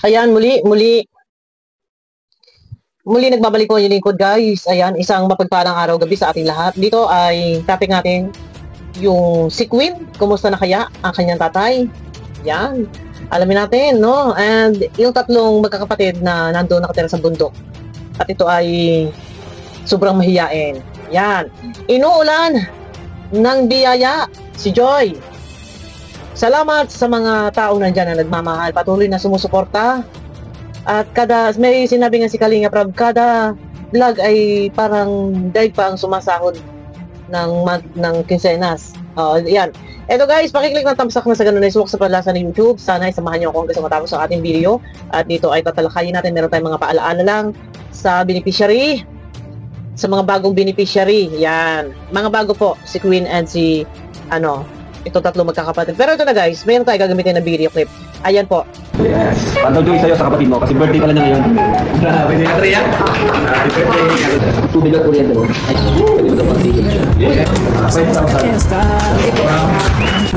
Ayan, muli nagbabalik po yung lingkod guys. Ayan, isang mapagpalang araw gabi sa ating lahat. Dito ay topic natin yung si Queen. Kumusta na kaya ang kanyang tatay? Yan. Alamin natin, no? And yung tatlong magkakapatid na nandoon nakatira sa bundok. At ito ay sobrang mahiyain. Yan. Inuulan ng biyaya si Joy. Salamat sa mga tao nandyan na nagmamahal, patuloy na sumusuporta. At may sinabi nga si Kalinga Prab, kada vlog ay parang daig pa ang sumasahod ng kinsenas. Yan. Eto guys, pakiclick ng thumbs up na sa ganun ay sulok sa palasa ng YouTube. Sana ay samahan niyo ako hanggang sa matapos ang ating video. At dito ay tatalakayin natin, meron tayong mga paalaala lang sa beneficiary. Sa mga bagong beneficiary. Yan. Mga bago po, si Queen and si ito tatlo magkakapatid. Pero ito na guys, mayroon tayo gagamitin na video clip. Ayan po. Yes. Pantaw Joy sa'yo sa kapatid mo kasi birthday pala niya ngayon. Grabe na yung yan. Happy birthday. Tubig at kuryente mo. Pwede mo ito pag-sigil. 5,000.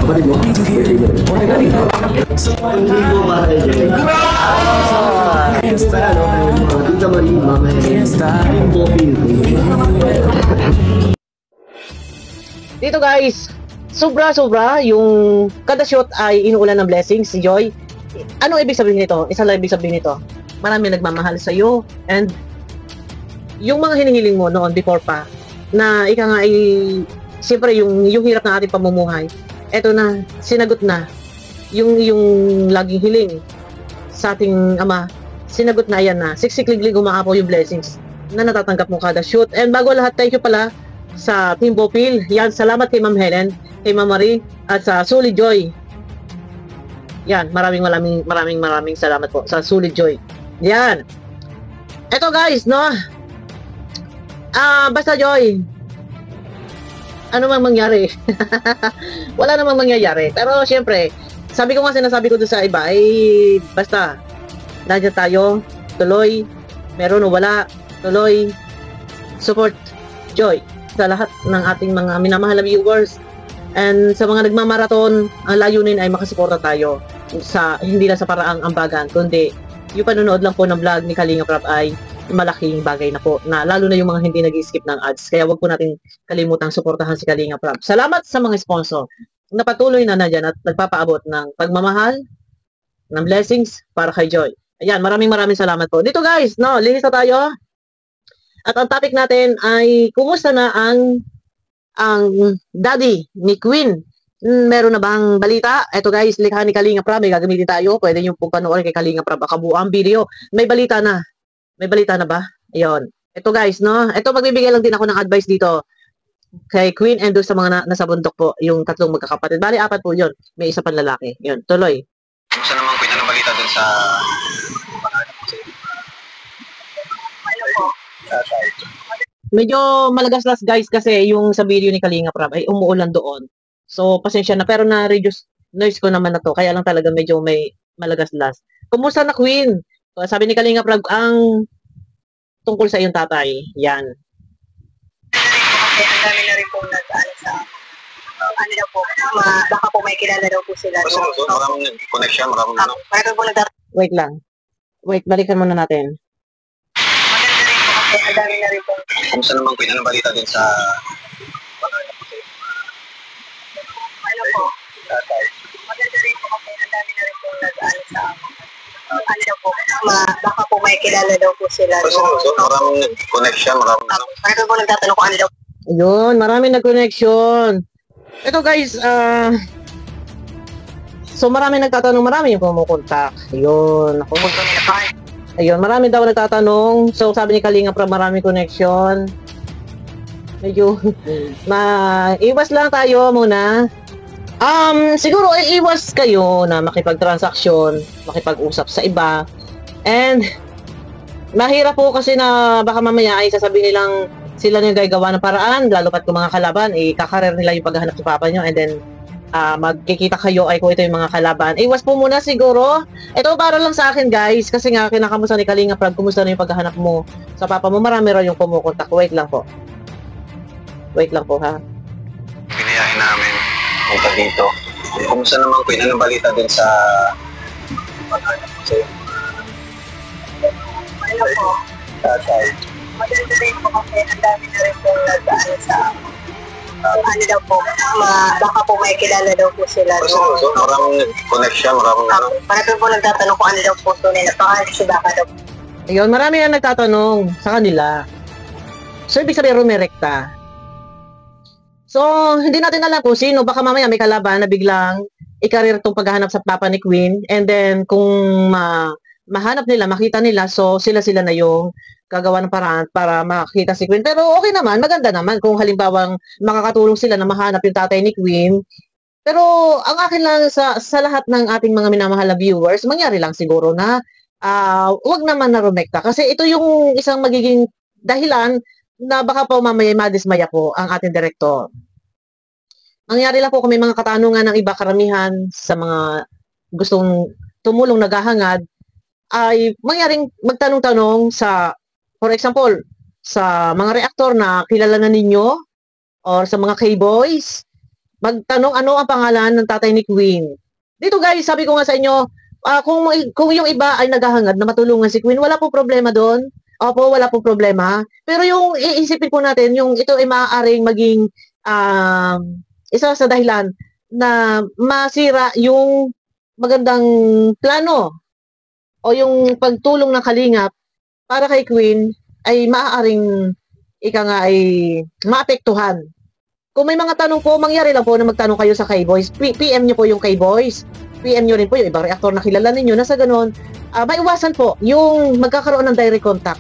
Kapatid mo, birthday niya rin. Okay, galing. Hindi ko para kay Joy. Tita Marie, Mama Helen, Bobby. Dito guys, sobra yung kada shot ay inuulan ng blessings si Joy. Anong ibig sabihin nito? Isa lang ibig sabihin nito. Marami nagmamahal sa iyo and yung mga hinihiling mo noon before pa na ika nga ay siyempre yung hirap ng ating pamumuhay. Eto na, sinagot na yung laging hiling sa ating Ama. Sinagot na, yan na. Siksikliglig umaapaw yung blessings na natatanggap mo kada shoot. And bago lahat, thank you pala sa Team Bopil. Yan, salamat kay Ma'am Helen, kay Ma'am Marie, at sa Solid Joy. Yan, maraming salamat po sa Solid Joy. Yan. Eto guys, no? Basta Joy, ano mang mangyari. Wala namang mangyayari. Pero syempre, sinasabi ko doon sa iba, ay basta, nandiyan tayo, tuloy, meron o wala, tuloy, support Joy sa lahat ng ating mga minamahal na viewers. And sa mga nagmamaraton, ang layunin ay makasuporta tayo sa hindi lang sa paraang ambagan, kundi yung panonood lang po ng vlog ni Kalinga Prab ay malaking bagay na po, na lalo na yung mga hindi nag-skip ng ads. Kaya wag po natin kalimutang suportahan si Kalinga Prab. Salamat sa mga sponsor na patuloy na nandyan at nagpapaabot ng pagmamahal, ng blessings para kay Joy. Ayan, maraming salamat po. Dito guys, no, linis na tayo. At ang topic natin ay kumusta na ang daddy ni Queen. Meron na bang balita? Eto guys, likha ni Kalinga Prab, may gagamitin tayo. Pwede nyo pong panoorin kay Kalinga Prab kabuuang video. May balita na. May balita na ba? Ayun. Eto guys, no? Eto, magbibigay lang din ako ng advice dito kay Queen and doon sa mga nasa bundok po, yung tatlong magkakapatid. Bali, 4 po yun. May isa pang lalaki. Yun, tuloy. Kumusta naman Queen? Anong balita dun sa Medyo malagaslas guys kasi yung sa video ni Kalinga Prab ay umuulan doon. So, pasensya na. Pero na-reduce noise ko naman na to. Kaya lang talaga medyo may malagaslas. Kumusta na Queen? Sabi ni Kalinga Prab, ang tungkol sa iyong tatay. Yan. Ang dami na rin pong nag-ano sa na po. Baka po may kilala daw po sila. Maraming connection, maraming Mayroon po Wait lang. Wait, balikan muna natin. maganda rin po kasi ang dami na rin pong Kumusta naman Queen? Anong balita dun sa ano po. Maganda rin po kasi ang dami na rin pong nag-ano sa po. Baka po may kilala daw po sila. maraming connection, maraming Mayroon po nagtatanong kung ano daw. Ayun, maraming nag-connection. Ito guys, so marami nagtatanong, marami yung kumukontak. Ayun, ako. Ayun, marami daw nagtatanong. So sabi ni Kalinga Prab, marami connection. Medyo iwas lang tayo muna. Siguro ay iwas kayo na makipag-transaksyon, makipag-usap sa iba. And mahirap po kasi na baka mamaya ay sasabihin nilang sila na yung gagawa ng paraan, lalo pat kung mga kalaban, kakarer nila yung paghahanap sa papa nyo, and then magkikita kayo ay kung ito yung mga kalaban. Iwas po muna siguro. Ito para lang sa akin guys, kasi nga kinakamusta ni Kalinga Prab, kumusta na yung paghahanap mo sa papa mo, marami raw yung kumukontak. Wait lang po ha. Pinayahin namin punta dito. Kumusta naman Queen? Anong balita dun sa Ano po? Tatay. Maganda din po kasi ang dami na rin pong nag-ano sa ano daw po, baka po may kilala daw po sila. So, maraming connection, maraming ano. Marami po nagtatanong kung ano daw po ito nila. Baka si baka daw po. Ayun, marami na nagtatanong sa kanila. So, ibig sabihin, rumirekta. So, hindi natin alam kung sino. Baka mamaya may kalaban na biglang ikarir itong paghahanap sa papa ni Queen. And then, kung mahanap nila, makita nila, so sila na yung gagawa ng paraan para makita si Queen. Pero okay naman, maganda naman kung halimbawang makakatulong sila na mahanap yung tatay ni Queen. Pero ang akin lang sa lahat ng ating mga minamahal na viewers, mangyari lang siguro na wag naman na rumekta. Kasi ito yung isang magiging dahilan na baka po mamaya madismaya po ang ating direktor. Mangyari lang po kung may mga katanungan ng iba karamihan sa mga gustong tumulong naghahangad, ay mangyaring magtanong-tanong sa, for example, sa mga reaktor na kilala na ninyo or sa mga K-boys, magtanong ano ang pangalan ng tatay ni Queen. Dito guys, sabi ko nga sa inyo, kung yung iba ay naghahangad na matulungan si Queen, wala po problema doon. Opo, wala po problema. Pero yung iisipin po natin, yung ito ay maaaring maging isa sa dahilan na masira yung magandang plano o yung pagtulong ng kalingap para kay Queen ay maaaring ay maapektuhan. Kung may mga tanong po, mangyari lang po na magtanong kayo sa K-boys. PM nyo po yung K-boys. PM nyo rin po yung ibang reaktor na kilala ninyo na sa ganun. Maiwasan po yung magkakaroon ng direct contact.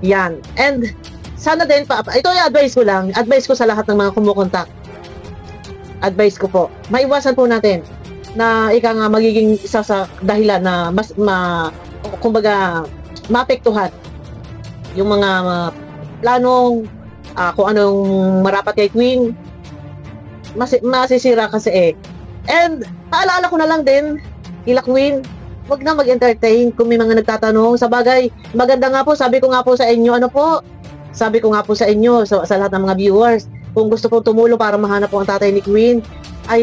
Yan. And sana din pa, ito ay advice ko lang. Advice ko sa lahat ng mga kumukontak. Advice ko po. Maiwasan po natin na magiging isa sa dahilan na kumbaga maapektuhan yung mga planong kung anong marapat kay Queen, masisira kasi eh. And paalala ko na lang din kila Queen, wag na mag-entertain kung may mga nagtatanong. Sa bagay, maganda nga po, sabi ko nga po sa inyo, sabi ko nga po sa inyo, sa lahat ng mga viewers, kung gusto po tumulong para mahanap po ang tatay ni Queen, ay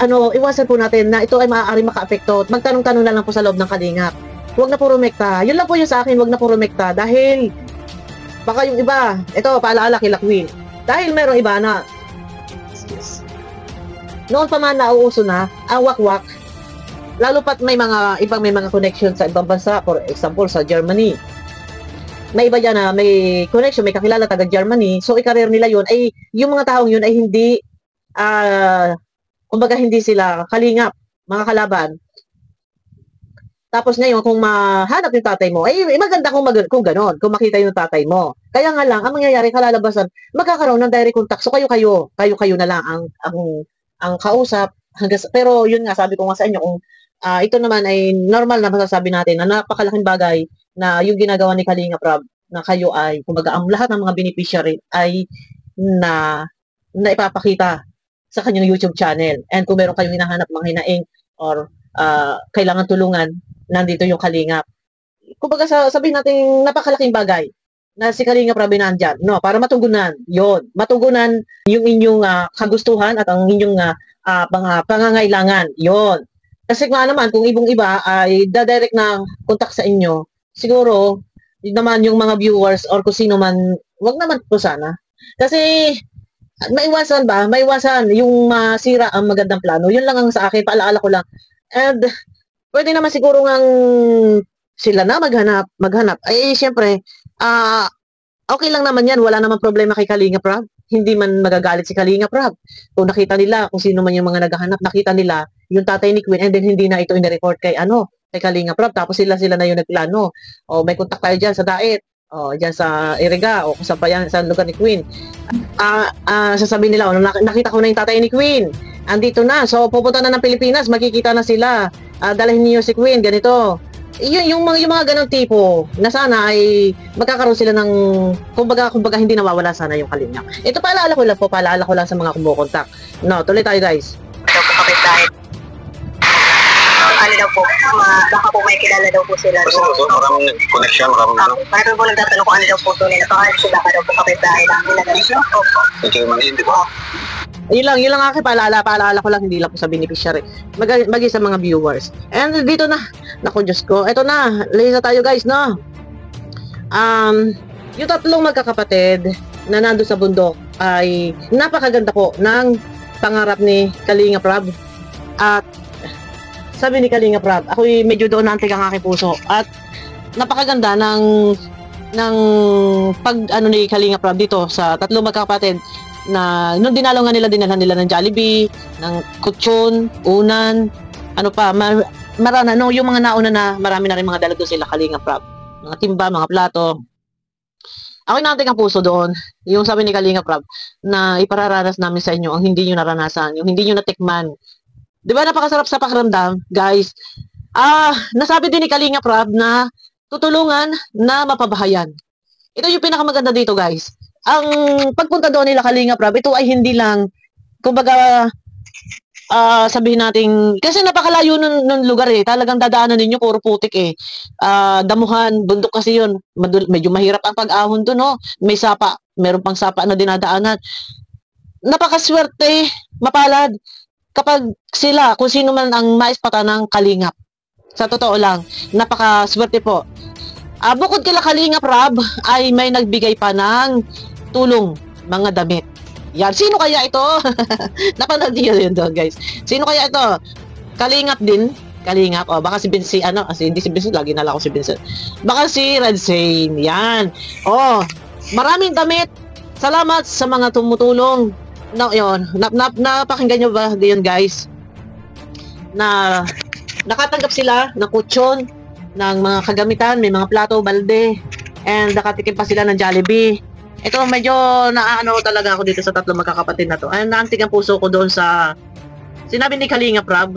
iwasan po natin na ito ay maaari makaapekto. Magtanong-tanong na lang po sa loob ng kalingap. Huwag na po rumekta. Yun lang po yung sa akin, huwag na po rumekta. Dahil, baka yung iba, ito, paalaala kila Queen. Dahil merong iba na, noon pa man nauuso na, ang wakwak, lalo pat may mga connection sa ibang bansa, for example, sa Germany. May iba dyan na may connection, may kakilala taga Germany, so ikarir nila yun, ay yung mga taong yun ay hindi, kumbaga hindi sila kalingap, mga kalaban. Tapos ngayon, kung mahanap yung tatay mo, ay maganda kung gano'n, kung makita yung tatay mo. Kaya nga lang, ang mangyayari, kalalabasan, magkakaroon ng direct contact. So kayo na lang ang kausap. Pero yun nga, sabi ko nga sa inyo, kung ito naman ay normal na masasabi natin na napakalaking bagay na yung ginagawa ni Kalinga Prab, na kayo ay, kumbaga, ang lahat ng mga beneficiary ay na ipapakita sa kanyang YouTube channel. And kung meron kayong hinahanap mga hinaing or kailangan tulungan, nandito yung Kalingap. Kumbaga sabihin natin napakalaking bagay na si Kalingap Prab nandyan, no, para matugunan yung inyong kagustuhan at ang inyong mga pangangailangan, yon. Kasi nga naman, kung ibong iba ay dadirect na contact sa inyo, siguro, naman yung mga viewers or kung sino man, wag naman po sana. Kasi, maiwasan yung masira ang magandang plano. Yun lang ang sa akin, paalaala ko lang. And, pwede naman siguro ngang sila na maghanap. Ay, syempre, okay lang naman yan. Wala naman problema kay Kalinga Prab. Hindi man magagalit si Kalinga Prab. Kung nakita nila, kung sino man yung mga naghahanap, nakita nila yung tatay ni Queen and then hindi na ito in-report kay Kalinga Prab. Tapos sila na yung nagplano. O may contact tayo dyan sa Daet. O dyan sa Iriga. O kung saan pa yan, sa lugar ni Queen. Sasabihin nila, nakita ko na yung tatay ni Queen. Andito na. So pupunta na ng Pilipinas. Makikita na sila. Dalhin niyo si Queen. Ganito. Yung mga ganong tipo na sana ay magkakaroon sila ng kumbaga hindi nawawala sana yung Kalingap. Ito paalala ko lang sa mga kumukontak. No, tuloy tayo guys. Ito po kapit dahil ano daw po, baka po may kilala daw po sila. So, maraming connection, maraming Marami po nagtatanong kung ano daw po ito nila. Baka si baka daw po kapit dahil ang nila. Yung Germany, di ba? Yun lang aking paalala ko lang, hindi lang po sa beneficiary. Magi sa mga viewers. And dito na, naku Diyos ko, eto na, lisa tayo guys, no? Yung tatlong magkakapatid na nando sa bundok ay napakaganda po ng pangarap ni Kalinga Prab. At sabi ni Kalinga Prab, ako'y medyo doon nantig ang aking puso. At napakaganda ng pag ano ni Kalinga Prab dito sa tatlong magkakapatid na nung dinalhan nila ng Jollibee, ng kutsyon, unan, ano pa, marana, no, yung mga nauna na marami na rin mga dalago sila Kalinga Prab. Mga timba, mga plato. Ako'y nantig ang puso doon. Yung sabi ni Kalinga Prab na ipararanas namin sa inyo ang hindi nyo naranasan, yung hindi nyo natikman. Di ba napakasarap sa pakiramdam, guys? Nasabi din ni Kalinga Prab na tutulungan na mapabahayan. Ito yung pinakamaganda dito, guys. Ang pagpunta doon nila Kalinga Prab, ito ay hindi lang, kumbaga, sabihin natin, kasi napakalayo nun lugar eh. Talagang dadaanan ninyo, puro putik eh. Damuhan, bundok kasi yun. Medyo mahirap ang pag-ahon doon, no? May sapa, meron pang sapa na dinadaanan. Napakaswerte, mapalad, kapag sila, kung sino man ang maispata ng Kalingap. Sa totoo lang, napakaswerte po. Bukod kila Kalinga Prab, ay may nagbigay pa ng tulong, mga damit. Yan. Sino kaya ito? Napanood niyo yun doon, guys. Sino kaya ito? Kalingap din. Kalingap. O, baka si Vincent, hindi si Vincent, lagi nala ko si Vincent. Baka si Red Zane. Yan. O, maraming damit. Salamat sa mga tumutulong. Yun. Napakinggan nyo ba yun, guys? Na nakatanggap sila ng kutsyon, ng mga kagamitan, may mga plato, balde, and nakatikim pa sila ng Jollibee. Ito medyo naano talaga ako dito sa tatlong magkakapatid na to. Ay, naantig ang puso ko doon sa sinabi ni Kalinga Prab.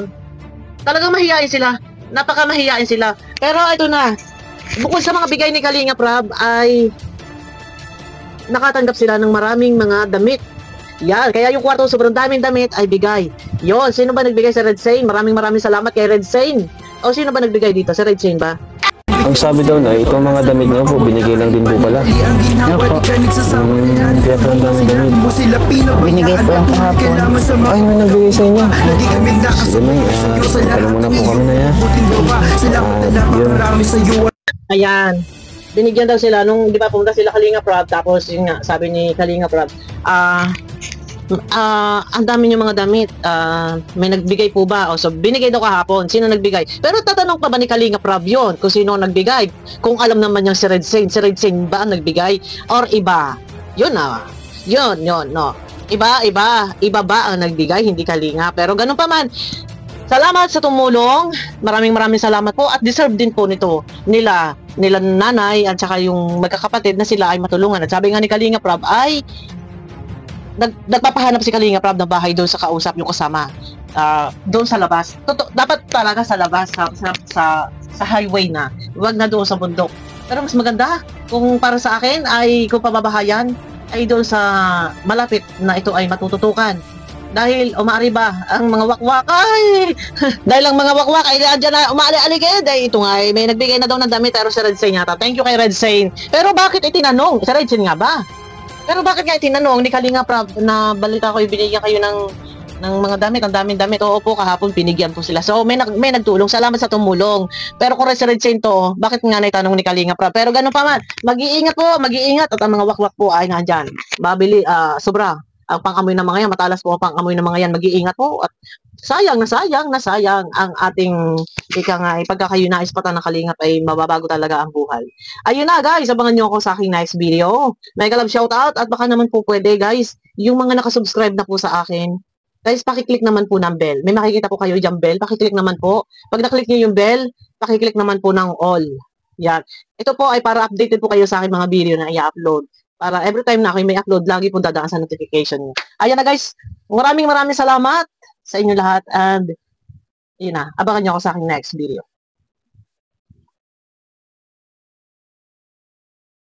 Talagang mahihain sila. Napakamahihain sila. Pero ito na. Bukod sa mga bigay ni Kalinga Prab ay nakatanggap sila ng maraming mga damit. Yan. Kaya yung kwarto sobrang daming damit ay bigay. Yon. Sino ba nagbigay sa Red Zane? Maraming salamat kay Red Zane. O sino ba nagbigay dito? Sa Red Zane ba? Ang sabi daw na, itong mga damit niyo po, binigay lang din po pala. Kaya po ang dami damit. Binigay ko lang kahapon. Ay, may nagbigay sa inyo. Sige na, alam mo na po kami na yan. Yun. Ayan. Binigyan daw sila nung, di ba, pumunta sila Kalinga Prab, tapos yun nga, sabi ni Kalinga Prab, ang dami niyo mga damit, may nagbigay po ba? O, so, binigay daw kahapon. Sino nagbigay? Pero tatanong pa ba ni Kalinga Prab yun? Kung sino ang nagbigay? Kung alam naman niyang si Red Zane ba ang nagbigay? Or iba? Yun na. Yun, no. Iba ba ang nagbigay? Hindi Kalinga. Pero ganun pa man. Salamat sa tumulong. Maraming salamat po. At deserve din po nito nila nanay at saka yung magkakapatid na sila ay matulungan. At sabi nga ni Kalinga Prab ay nagpapahanap si Kalinga Prab ng bahay doon sa kausap yung kasama. Doon sa labas. Dapat talaga sa labas, sa highway na. Huwag na doon sa bundok. Pero mas maganda kung para sa akin ay kung pababahayan ay doon sa malapit na ito ay matututukan. Dahil umaari ba ang mga wakwak ay dahil ang mga wakwak ay diyan na umaali-aligid ay ito nga ay may nagbigay na daw ng damit pero si Red Zane yata. Thank you kay Red Zane. Pero bakit itinanong? Si Red Zane nga ba? Pero bakit nga itinanong ni Kalinga Prab na balita ko binigyan kayo ng mga damit, ang daming damit. Oo po, kahapon binigyan po sila. So may nagtulong. Salamat sa tumulong. Pero kung si Red Zane to, bakit nga naitanong ni Kalinga Prab? Pero ganun pa man, mag-iingat at ang mga wakwak po ay nandyan. Babili, sobra. Ang pang-amoy ng mga yan, matalas po ang pang-amoy ng mga yan, mag-iingat po at sayang ang ating ipagkakayunais pata ng Kalingap ay mababago talaga ang buhay. Ayun na guys, abangan nyo ako sa aking next video. Mega love shoutout at baka naman po pwede guys, yung mga nakasubscribe na po sa akin, guys pakiclick naman po ng bell. May makikita po kayo dyan bell, pakiclick naman po. Pag naklik nyo yung bell, pakiclick naman po ng all. Yan. Ito po ay para updated po kayo sa akin mga video na i-upload. Para every time na ako may upload, lagi pong dadaan sa notification niyo. Ayan na guys, maraming salamat sa inyo lahat and yun na, abangan niyo ako sa aking next video.